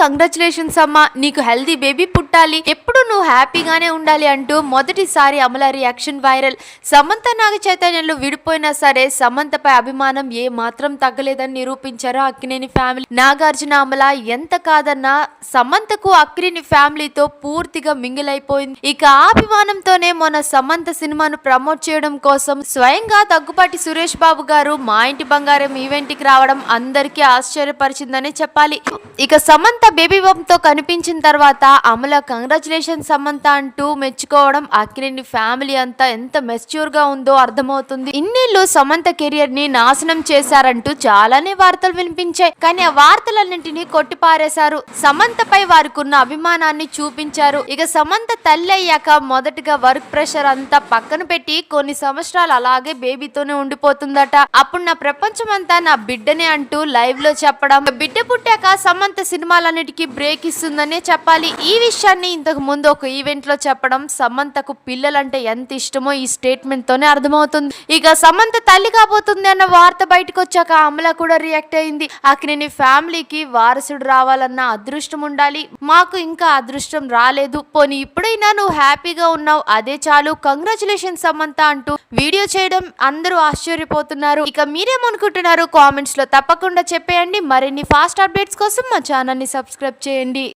Congratulations అమ్మా, నీకు healthy baby పుట్టాలి, ఎప్పుడు నువ్వు హ్యాపీగానే ఉండాలి అంటూ మొదటిసారి అమల రియాక్షన్ వైరల్. సమంత నాగ చైతన్యంలో విడిపోయినా సరే సమంతపై అభిమానం ఏ మాత్రం తగ్గలేదని నిరూపించారు అక్కినేని ఫ్యామిలీ. నాగార్జున అమల ఎంత కాదన్నా సమంతకు అక్కినేని ఫ్యామిలీతో పూర్తిగా మింగిలైపోయింది. ఇక ఆ అభిమానంతోనే మొన్న సమంత సినిమాను ప్రమోట్ చేయడం కోసం స్వయంగా దగ్గుపాటి సురేష్ బాబు గారు మా ఇంటి బంగారం ఈవెంట్ కి రావడం అందరికీ ఆశ్చర్యపరిచిందనే చెప్పాలి. ఇక సమంత బేబీ బంప్ తో కనిపించిన తర్వాత అమల కంగ్రాచులేషన్ సమంత అంటూ మెచ్చుకోవడం అక్కినేని ఫ్యామిలీ అంతా ఎంత మెచ్యూర్ గా ఉందో అర్థమవుతుంది. ఇన్నేళ్లు సమంత కెరియర్ ని నాశనం చేశారంటూ చాలానే వార్తలు వినిపించాయి. కానీ ఆ వార్తలన్నింటినీ కొట్టిపారేశారు. సమంతపై వారికున్న అభిమానాన్ని చూపించారు. ఇక సమంత తల్లి అయ్యాక మొదటిగా వర్క్ ప్రెషర్ అంతా పక్కన పెట్టి కొన్ని సంవత్సరాలు అలాగే బేబీతోనే ఉండిపోతుందట. అప్పుడు నా ప్రపంచం అంతా నా బిడ్డనే అంటూ లైవ్ లో చెప్పడం, బిడ్డ పుట్టాక సమంత సినిమాలన్నిటికీ బ్రేక్ ఇస్తుందనే చెప్పాలి. ఈ విషయాన్ని ఇంతకు ముందు ఒక ఈవెంట్ లో చెప్పడం సమంతకు పిల్లలంటే ఎంత ఇష్టమో ఈ స్టేట్మెంట్ తోనే అర్థమవుతుంది. ఇక సమంత తల్లి కాబోతుంది అన్న వార్త బయటకు వచ్చాక అమల కూడా రియాక్ట్ అయింది. అక్కినేని ఫ్యామిలీకి వారసుడు రావాలన్న అదృష్టం ఉండాలి, మాకు ఇంకా అదృష్టం రాలేదు, పోనీ ఇప్పుడైనా నువ్వు హ్యాపీగా ఉన్నావు అదే చాలు, కంగ్రాచులేషన్ సమంత అంటూ వీడియో చేయడం అందరూ ఆశ్చర్యపోతున్నారు. ఇక మీరేమనుకుంటున్నారు కామెంట్స్ లో తప్పకుండా చెప్పేయండి. మరిన్ని ఫాస్ట్ అప్డేట్స్ కోసం మా ఛానల్ ని సబ్స్క్రైబ్ చేయండి.